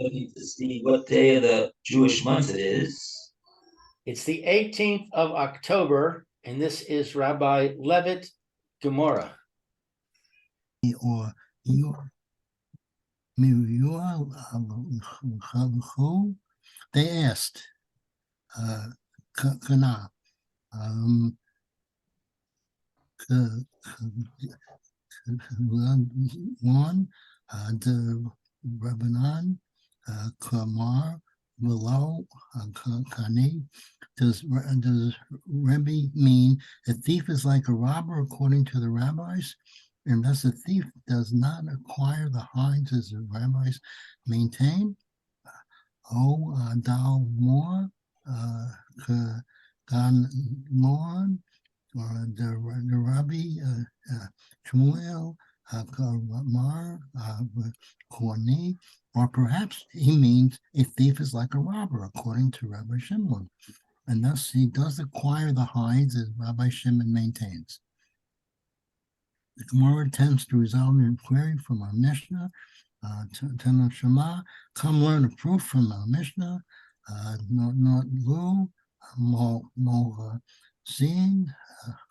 looking to see what day of the Jewish month it is. It's the 18th of October, and this is Rabbi Levitt Gemora. Or they asked, Kana, one, the Rabbanan, Kamar, below, Kani. Does Rebbe mean a thief is like a robber according to the rabbis? And thus a thief does not acquire the hides as the rabbis maintain? Dal more, Gan more, or the Rabbi Shmuel, Mar, Korni, or perhaps he means a thief is like a robber, according to Rabbi Shimon, and thus he does acquire the hides as Rabbi Shimon maintains. The Gemora attempts to resolve the inquiry from our Mishnah. Tana Shema, come learn a proof from our Mishnah. Not Lu, Mo Sin,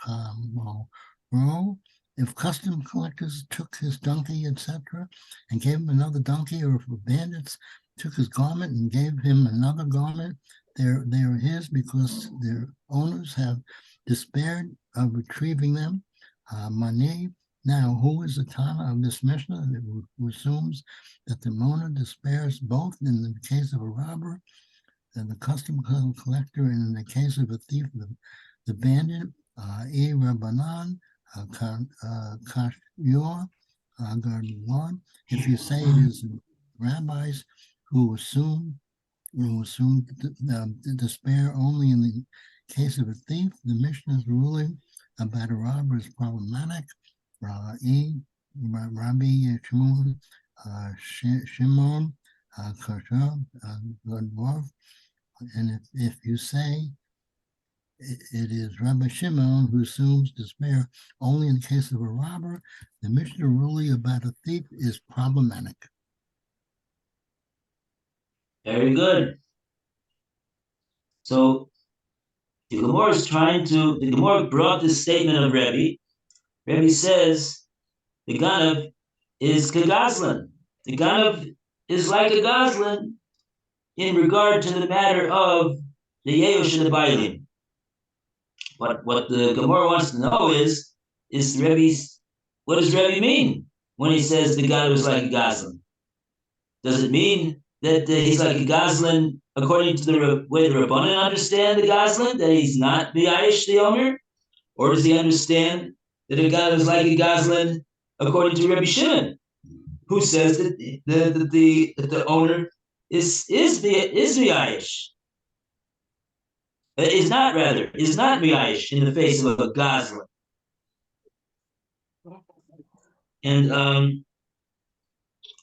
Mo Ro. If custom collectors took his donkey, etc., and gave him another donkey, or if bandits took his garment and gave him another garment, they are his because their owners have despaired of retrieving them. Mani. Now, who is the Tana of this Mishnah who assumes that the Mona despairs both in the case of a robber and the custom collector, and in the case of a thief, the bandit? Rabbanan, Kashyor, Garduan. If you say it is rabbis who assume despair only in the case of a thief, the Mishnah's ruling about a robber is problematic. Rabbi Shimon, Kasha, Godwov. And if you say it is Rabbi Shimon who assumes despair only in the case of a robber, the Mishnah ruling about a thief is problematic. Very good. So the Gemora brought this statement of Rebbe. Rebbe says the Ganav is kagazlan. The Ganav is like a gazlan in regard to the matter of the Yeosh and the Bailim. But what the Gemara wants to know is what does Rebbe mean when he says the Ganav is like a gazlan? Does it mean that he's like a gazlan according to the way the Rabbanan understand the gazlan, that he's not the Aish, the owner? Or does he understand that a Ganav is like a gazlan according to Rabbi Shimon, who says that the owner is Aish? Is not Miyayish in the face of a gazlan. And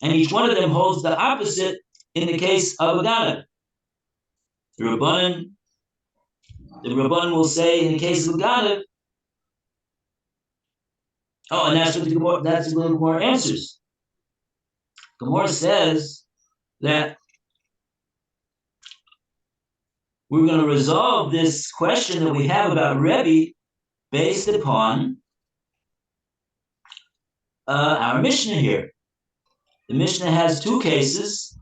each one of them holds the opposite in the case of a Ganav. The Rabbanan will say in the case of a Ganav, and that's what the Gemara answers. Gemara says that we're going to resolve this question that we have about Rebbe based upon our Mishnah here. The Mishnah has two cases,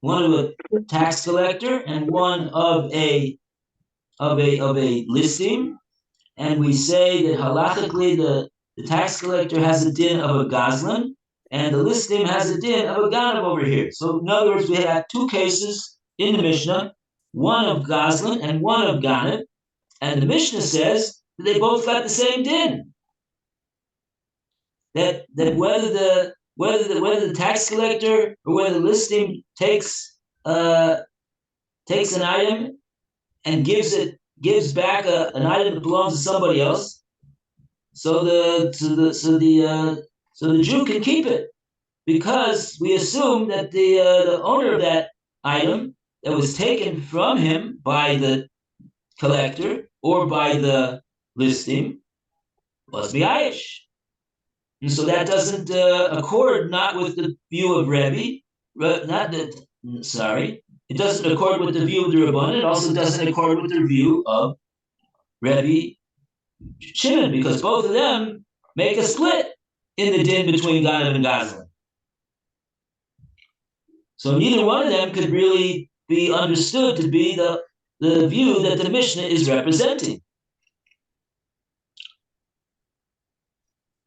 one of a tax collector and one of a listing, and we say that halachically the tax collector has a din of a gazlan, and the listing has a din of a ganav over here. So in other words, we have two cases in the Mishnah, one of gazlan and one of ganav, and the Mishnah says that they both got the same din. That whether the tax collector or whether the listing takes an item and gives back an item that belongs to somebody else, so the Jew can keep it, because we assume that the owner of that item that was taken from him by the collector or by the listing must be Aish. And so that doesn't accord not with the view of Rebbe, not that, sorry, it doesn't accord with the view of the Rabbanan. It also doesn't accord with the view of Rebbe Shimon, because both of them make a split in the din between Ganav and Gazlan. So neither one of them could really be understood to be the view that the Mishnah is representing.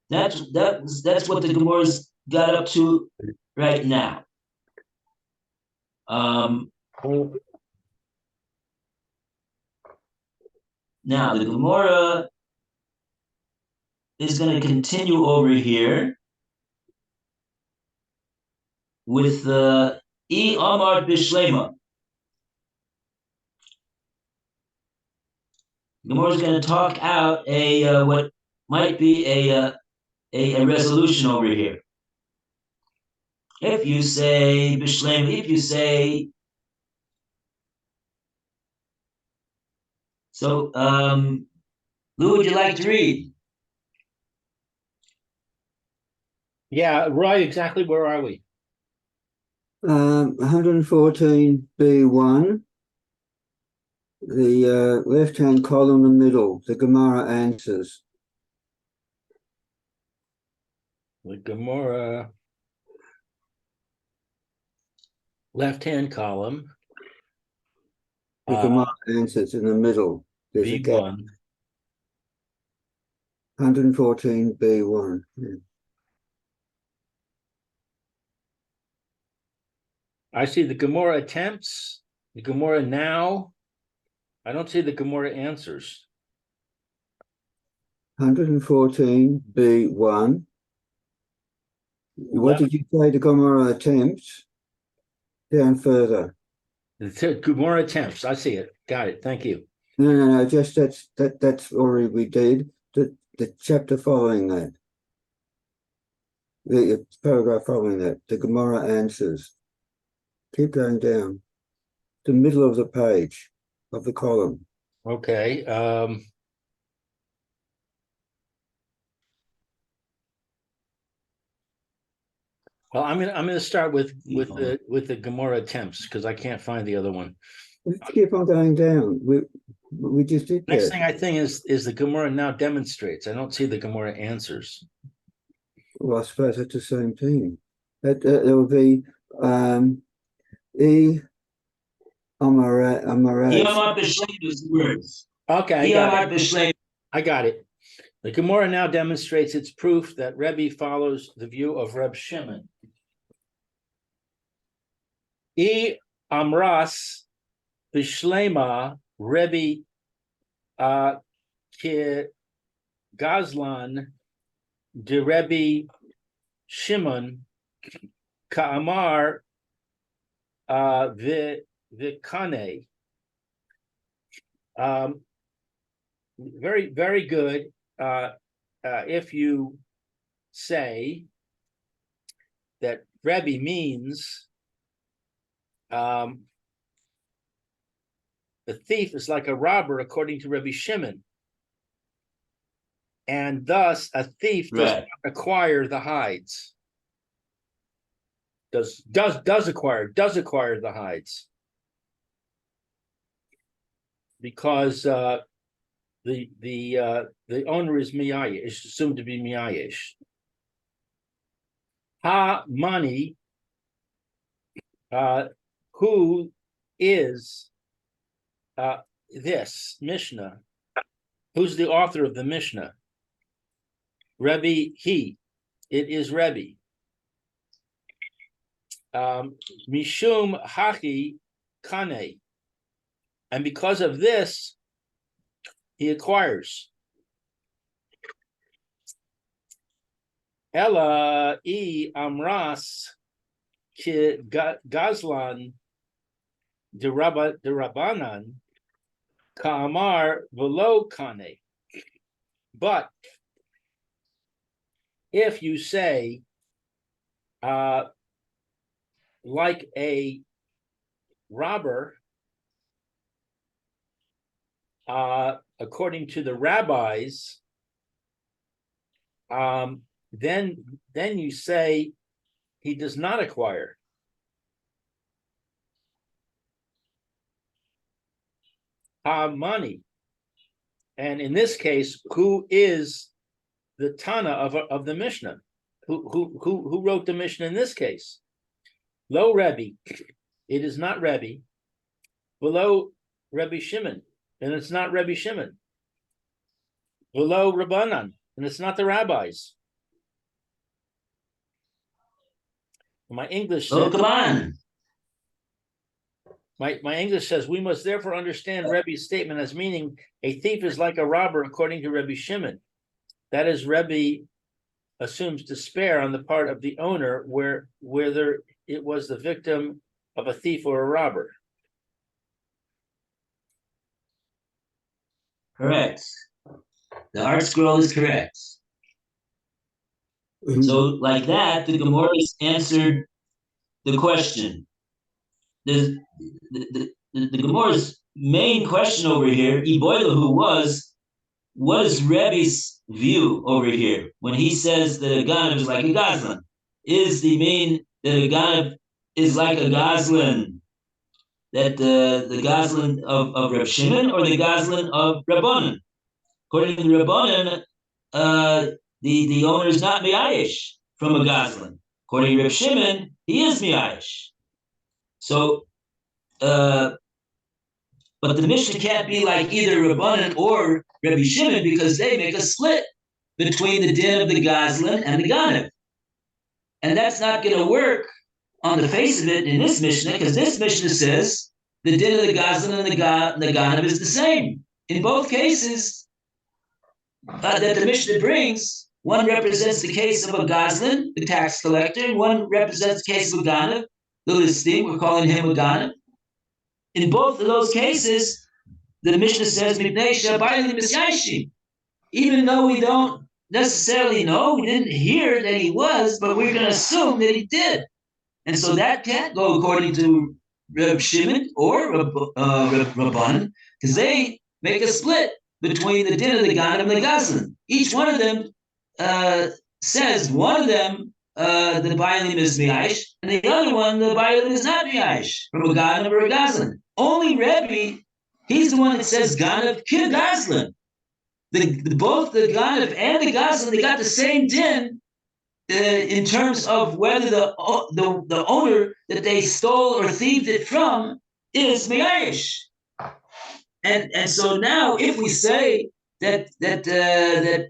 That's what the Gemara's got up to right now. Now the Gemara is going to continue over here with the E Amar Bishlema. Gemara is going to talk out a what might be a resolution over here. If you say Bishlema, if you say so, Lou, would you like to read? Yeah, Roy, exactly where are we? 114b1, the left-hand column in the middle, the Gemara answers. The Gemara left-hand column. The Gemara answers in the middle. There's a gap. B1. 114b1. Yeah. I see the Gemara attempts, the Gemara now. I don't see the Gemara answers. 114b1. What did you say? The Gemara attempts? Down further. The Gemara attempts. I see it. Got it. Thank you. No. Just that's already we did. The chapter following that. The paragraph following that. The Gemara answers. Keep going down. The middle of the page of the column. Okay. Well, I'm gonna start with the Gemara attempts because I can't find the other one. Let's keep on going down. We just did that. Next thing I think is the Gemara now demonstrates. I don't see the Gemara answers. Well, I suppose it's the same thing. That there will be E Amara. Words. Okay, I got it. The Gemara now demonstrates its proof that Rebbe follows the view of Reb Shimon. E Amras Bishlema Rebbe Ki Gazlan de Rebbe Shimon Ka'amar Vikane. Very, very good. If you say that Rebbe means the thief is like a robber according to Rebbe Shimon, and thus a thief does not acquire the hides. Does acquire the hides, because the owner is miyayesh, is assumed to be miyayesh. Ha money, who is this Mishnah? Who's the author of the Mishnah? Rebbe, it is Rebbe. Mishum Haki Kane. And because of this, he acquires. Ella E Amras Ki Gazlan de Rabbanan Ka'amar Velo Kane. But if you say like a robber, according to the rabbis, then you say he does not acquire. ha-mani. And in this case, who is the Tana of the Mishnah? Who wrote the Mishnah in this case? Lo Rebbe, it is not Rebbe. Below Rebbe Shimon, and it's not Rebbe Shimon. Below Rabbanan, and it's not the rabbis. My English says, come on. My English says, we must therefore understand Rebbe's statement as meaning a thief is like a robber according to Rebbe Shimon. That is, Rebbe assumes despair on the part of the owner whether it was the victim of a thief or a robber. Correct. The art scroll is correct. So, like that, the Gemara answered the question. The Gemara's main question over here, Iboilahu, was, what is Rebbe's view over here when he says that a ganav is like a gazlan? Is the mean that a ganav is like a gazlan, that the gazlan of Reb Shimon or the gazlan of Rabbanan? According to the Rabbanan, the owner is not miyayish from a gazlan. According to Reb Shimon, he is miyayish. So, but the Mishnah can't be like either Rabbanan or Rebbe Shimon because they make a split between the din of the gazlan and the ganav. And that's not going to work on the face of it in this Mishnah, because this Mishnah says the din of the gazlan and the ganav is the same. In both cases that the Mishnah brings, one represents the case of a gazlan, the tax collector, and one represents the case of a ganav, the listing, we're calling him a ganav. In both of those cases, the Mishnah says, even though we don't necessarily know, we didn't hear that he was, but we're going to assume that he did. And so that can't go according to Reb Shimon or Rabbanan, because they make a split between the din of the ganav and the gazlan. Each one of them says one of them the bailim is miyayish, and the other one the bailim is not miyayish from a ganav or a gazlan. Only Rebbe, he's the one that says ganav kid gazlan. Both the ganav and the gazlan, they got the same din in terms of whether the owner that they stole or thieved it from is miyayish. And so now, if we say that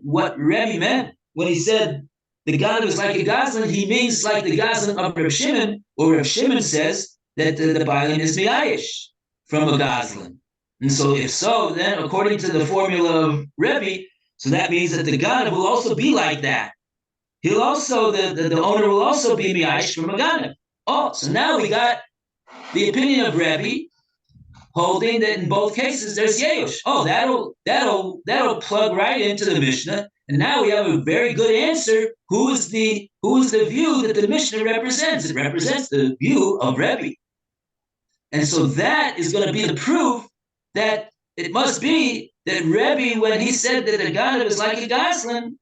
what Rebbe meant when he said the ganav is like a gazlan, he means like the gazlan of Reb Shimon, or Reb Shimon says that the bailim is miyayish from a gazlan. And so, if so, then according to the formula of Rebbe, so that means that the ganav will also be like that. He'll also the owner will also be miyayish from a ganav. Oh, so now we got the opinion of Rebbe holding that in both cases there's yeyush. Oh, that'll plug right into the Mishnah, and now we have a very good answer. Who is the view that the Mishnah represents? It represents the view of Rebbe, and so that is going to be the proof that it must be that Rebbe, when he said that the ganav is like a gazlan,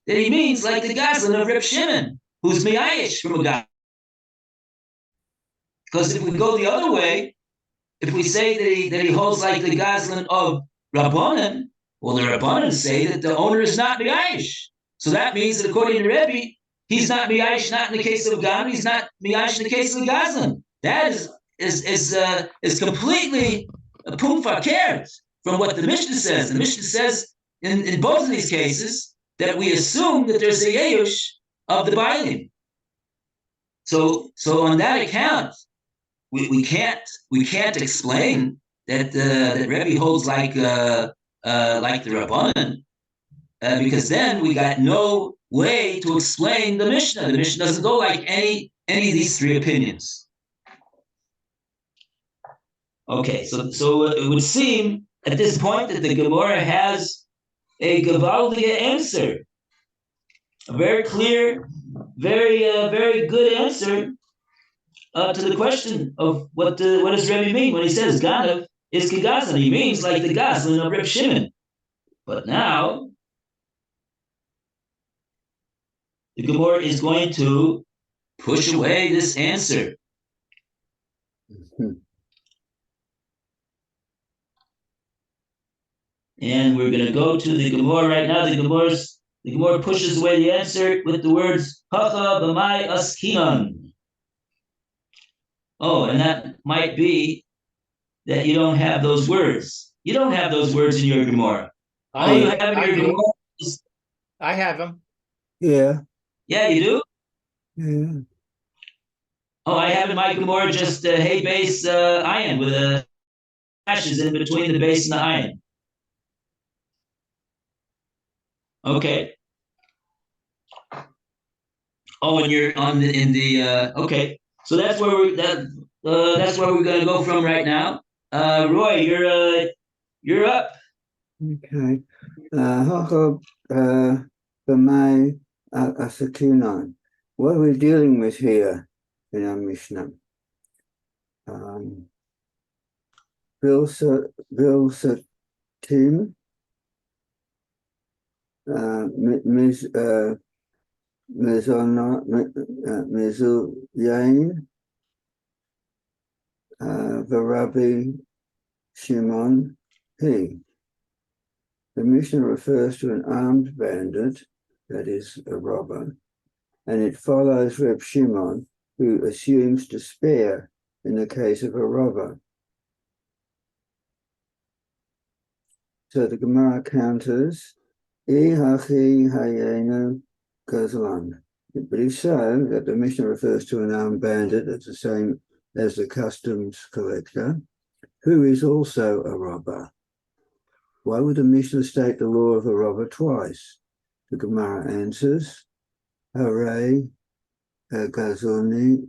that he means like the gazlan of Reb Shimon, who's miyayish from a gazlan. Because if we go the other way, if we say that he holds like the gazlan of Rabbanan, well, the Rabbanan say that the owner is not miyayish. So that means that according to Rebbe, he's not miyayish, not in the case of ganav, he's not miyayish in the case of the gazlan. That is completely pum fakert from what the Mishnah says. The Mishnah says in both of these cases that we assume that there's a yeyush of the bailim. So on that account, we can't explain that that Rebbe holds like the Rabbanan, because then we got no way to explain the Mishnah. The Mishnah doesn't go like any of these three opinions. Okay, so it would seem at this point that the Gemara has a gewaldige answer, a very clear, very good answer to the question of what does Rebbe mean when he says ganav is kegazlan. He means like the gazlan of Reb Shimon. But now the Gemara is going to push away this answer. And we're going to go to the Gemora right now. The Gemora pushes away the answer with the words Hacha b'mai askinan. Oh, and that might be that you don't have those words. You don't have those words in your Gemora. Oh, you have in your Gemora. I have them. Yeah. Yeah, you do? Yeah. Oh, I have in my Gemora just hay base iron with ashes in between the base and the iron. Okay. Oh, and you're on the okay. So that's where that's where we're gonna go from right now. Roy, you're up. Okay. Hacha b'mai asakunan. What are we dealing with here in our Mishnah? Vilsatim, Mizuyain, Varabi Shimon He. The Mishnah refers to an armed bandit, that is, a robber, and it follows Reb Shimon, who assumes despair in the case of a robber. So the Gemara counters, I hachi hayenu gazlan. But if so, that the Mishnah refers to an armed bandit, that's the same as the customs collector, who is also a robber. Why would the Mishnah state the law of a robber twice? The Gemara answers, Hare Gazlan.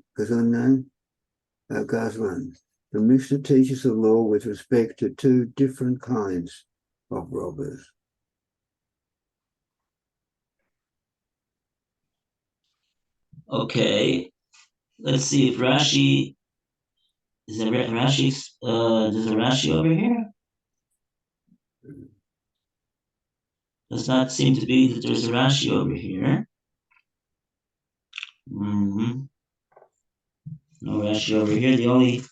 The Mishnah teaches the law with respect to two different kinds of robbers. Okay. Let's see if Rashi is there Rashi. There's a Rashi over here. Does not seem to be that there's a Rashi over here. No Rashi over here. The only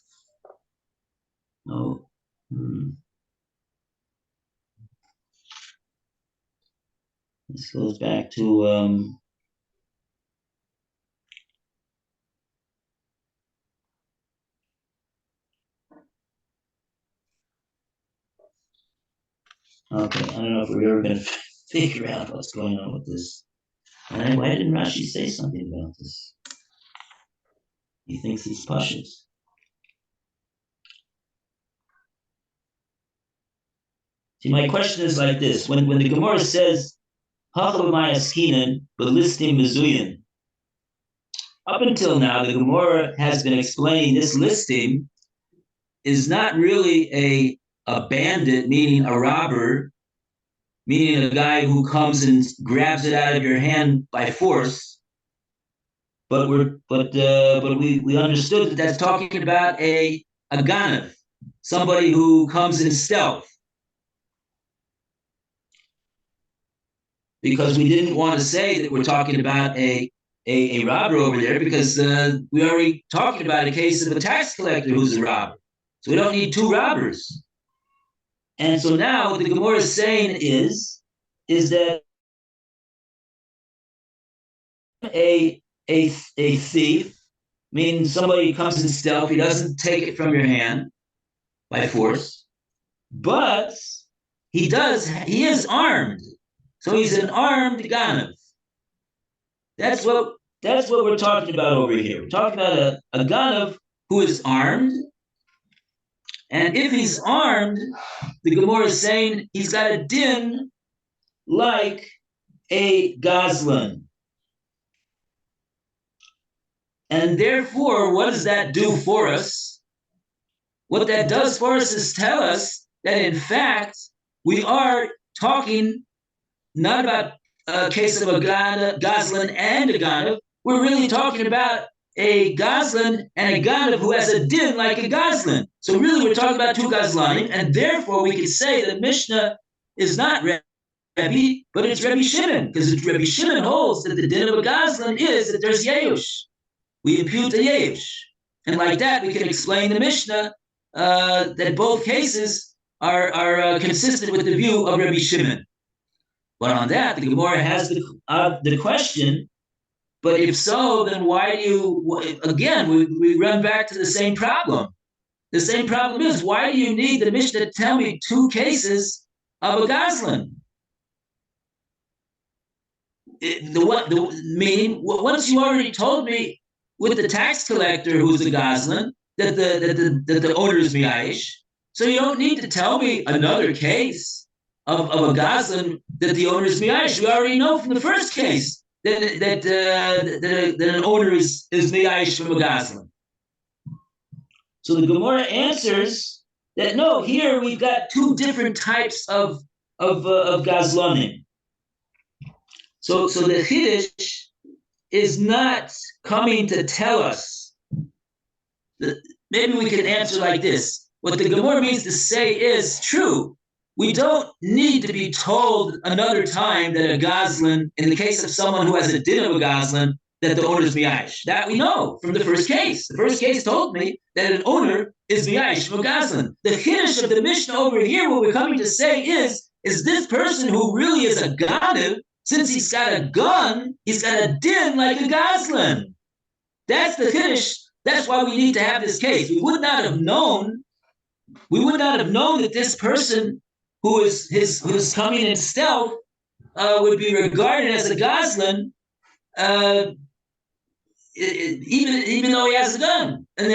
no. This goes back to okay, I don't know if we're ever going to figure out what's going on with this. And why didn't Rashi say something about this? He thinks it's pashas. See, my question is like this: when the Gemara says "Hacha b'mai askinan b'listim mezuyin," up until now, the Gemara has been explaining this listing is not really a bandit, meaning a robber, meaning a guy who comes and grabs it out of your hand by force. But we understood that that's talking about a ganav, somebody who comes in stealth. Because we didn't want to say that we're talking about a robber over there, because we already talking about a case of a tax collector who's a robber. So we don't need two robbers. And so now what the Gemara is saying is that a thief, meaning somebody comes in stealth, he doesn't take it from your hand by force, but he is armed. So he's an armed ganav. That's what we're talking about over here. We're talking about a ganav who is armed. And if he's armed, the Gemara is saying he's got a din like a gazlan. And therefore, what does that do for us? What that does for us is tell us that, in fact, we are talking not about a case of a gazlan and a ganav. We're really talking about a gazlan and a ganav who has a din like a gazlan. So really, we're talking about two gazlanim, and therefore we can say that Mishnah is not Rebbe, but it's Rebbe Shimon, because Rebbe Shimon holds that the din of a gazlan is that there's yeush. We impute the yeush, and like that we can explain the Mishnah that both cases are consistent with the view of Rabbi Shimon. But on that, the Gemara has the question. But if so, then why do you? Again, we run back to the same problem. The same problem is, why do you need the Mishnah to tell me two cases of a Goslin? Meaning, once you already told me with the tax collector who's a Goslin that the owner is Miyash, so you don't need to tell me another case of a Goslin that the owner is Miyash. We already know from the first case that an owner is Miyash from a Goslin. So the Gemara answers that no, here we've got two different types of Gazlanim. So the Chiddush is not coming to tell us. Maybe we can answer like this. What the Gemara means to say is true. We don't need to be told another time that a Goslin, in the case of someone who has a din of a Goslin, that the owner is Miyash. That we know from the first case. The first case told me that an owner is Miyash from a Goslin. The Chiddush of the Mishnah over here, what we're coming to say is this person who really is a Ganav, since he's got a gun, he's got a din like a Goslin. That's the Chiddush. That's why we need to have this case. We would not have known that this person who's coming in stealth would be regarded as a Goslin, even though he has a gun. And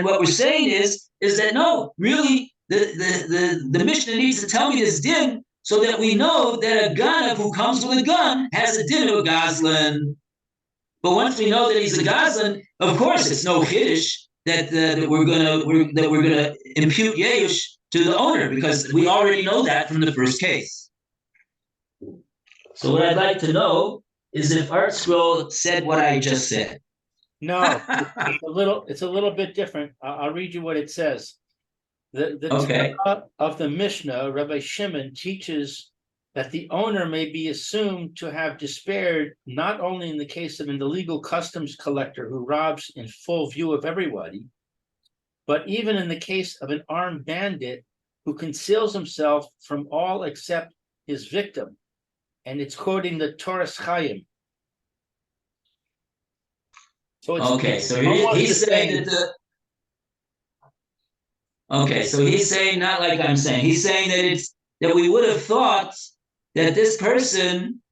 what we're saying is that no, really, the Mishnah needs to tell me this din so that we know that a Ganav who comes with a gun has a din of a Goslin. But once we know that he's a Goslin, of course, it's no Chiddush that we're gonna impute Yeush to the owner, because we already know that from the first case. So what I'd like to know is if Art Scroll said what I just said. No, it's a little bit different. I'll read you what it says. The Okay. Torah of the Mishnah, Rabbi Shimon teaches that the owner may be assumed to have despaired not only in the case of an illegal customs collector who robs in full view of everybody, but even in the case of an armed bandit who conceals himself from all except his victim. And it's quoting the Torah Chaim. So it's okay, so he's saying so he's saying, not like I'm saying, he's saying that we would have thought that this person,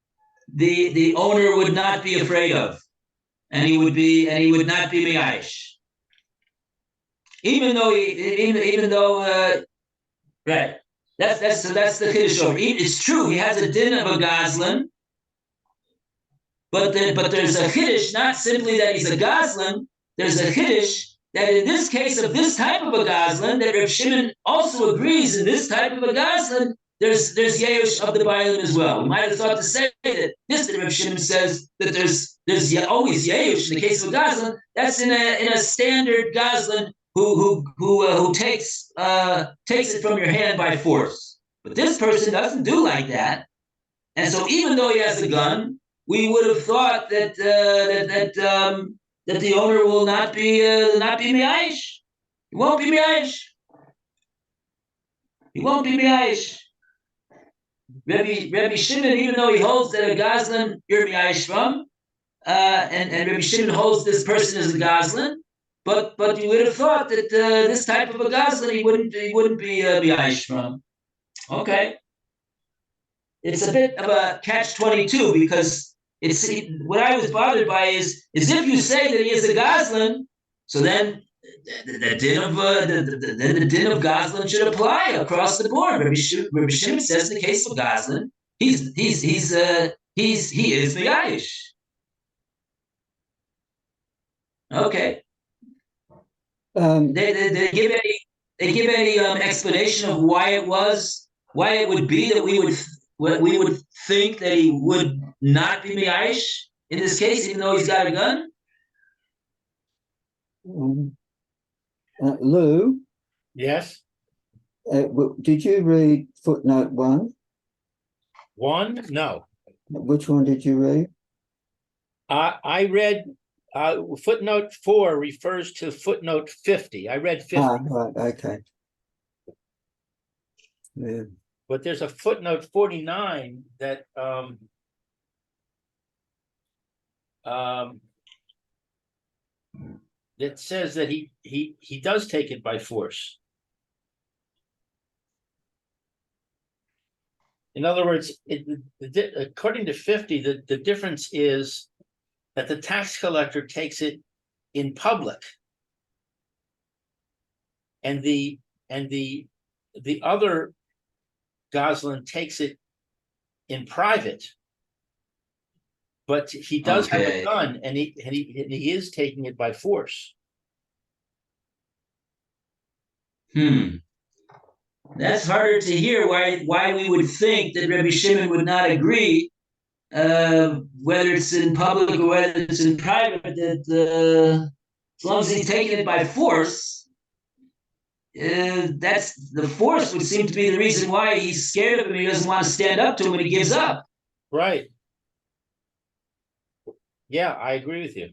the owner would not be afraid of, and he would not be Miyash. Even though right. That's the Chiddush over. It's true, he has a din of a Goslin, but there's a Chiddush, not simply that he's a Goslin, there's a Chiddush that in this case of this type of a Goslin, that Reb Shimon also agrees in this type of a Goslin, there's Yeush of the Bailim as well. We might have thought to say that this Reb Shimon says that there's always Yeush in the case of a Goslin. That's in a standard Goslin who takes it from your hand by force. But this person doesn't do like that, and so even though he has a gun, we would have thought that the owner will not be Miyash. He won't be Miyash. He won't be Miyash. Rabbi Shimon, even though he holds that a Goslin you're Miyash from, and Rabbi Shimon holds this person as a Goslin, but you would have thought that this type of a Goslin he wouldn't be Miyash from. Okay, it's a bit of a catch-22, because what I was bothered by is if you say that he is a Goslin, so then the din of Goslin should apply across the board. Rabbi Shimon says in the case of Goslin, he is Miyash. Okay. They give any explanation of why it would be that we would think that he would not be Miyash in this case, even though he's got a gun? Lou? Yes. Did you read footnote 1? 1? No. Which one did you read? I read footnote 4 refers to footnote 50. I read 50. Right, okay. Yeah. But there's a footnote 49 that that says that he does take it by force. In other words, according to 50, the difference is that the tax collector takes it in public, and the other Goslin takes it in private. But he does have Okay. a gun, and he is taking it by force. That's harder to hear. Why we would think that Rabbi Shimon would not agree, whether it's in public or whether it's in private, that as long as he's taking it by force, that's the force would seem to be the reason why he's scared of him. He doesn't want to stand up to him, and he gives up. Right. Yeah, I agree with you.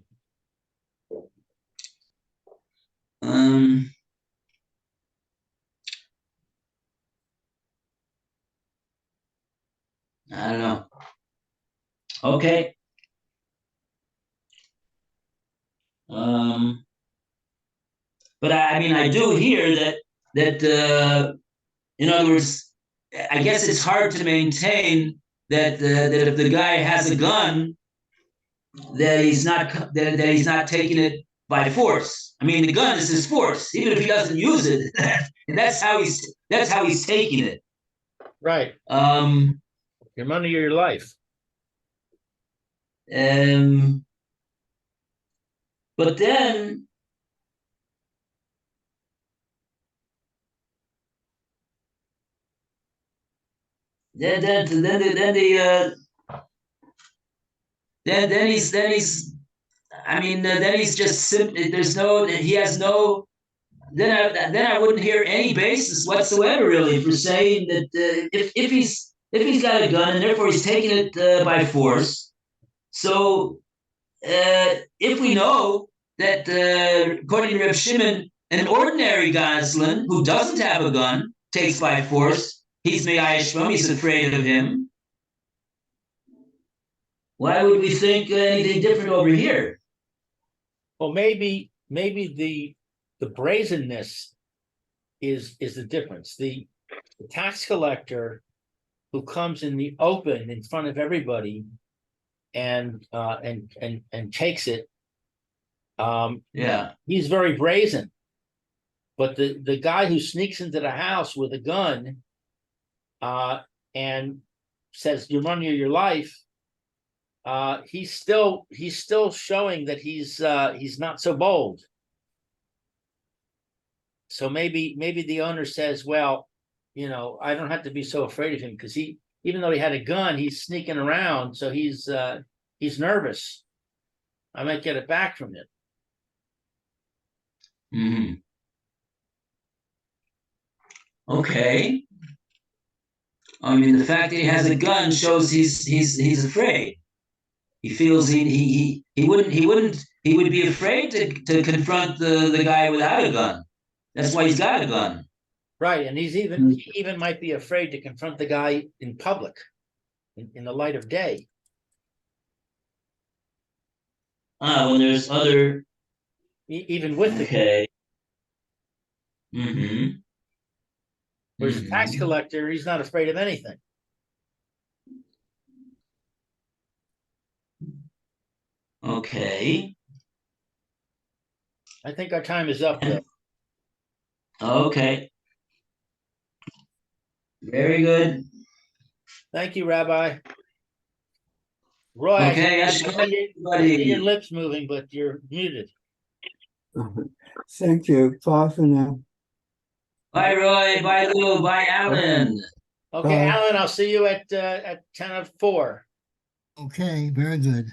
I don't know. Okay. But I mean, I do hear that in other words, I guess it's hard to maintain that that if the guy has a gun, that he's not taking it by force. I mean, the gun is his force, even if he doesn't use it, and that's how he's taking it. Right. Your money or your life. But then he's I mean then he's just simply there's no he has no then I wouldn't hear any basis whatsoever really for saying that if he's got a gun and therefore he's taking it by force. So if we know that according to Reb Shimon, an ordinary Goslin who doesn't have a gun takes by force, he's me'ayishvam, he's afraid of him. Why would we think anything different over here? Well, maybe the brazenness is the difference. The tax collector who comes in the open in front of everybody and takes it, Yeah. he's very brazen. But the guy who sneaks into the house with a gun and says your money or your life, he's still showing that he's not so bold. So maybe the owner says, well, I don't have to be so afraid of him because even though he had a gun, he's sneaking around, so he's nervous. I might get it back from him. Mm-hmm. Okay. I mean, the fact that he has a gun shows he's afraid. He feels he would be afraid to confront the guy without a gun. That's why he's got a gun. Right, and he even might be afraid to confront the guy in public, in the light of day. When there's other Even with the okay. Mm-hmm. Whereas a tax collector, he's not afraid of anything. Okay. I think our time is up, though. Okay. Very good. Thank you, Rabbi. Roy, Okay, I see your lips moving, but you're muted. Thank you. Bye for now. Bye, Roy. Bye, Lou. Bye, Alan. Okay, Bye. Alan, I'll see you at 10 of 4. Okay, very good.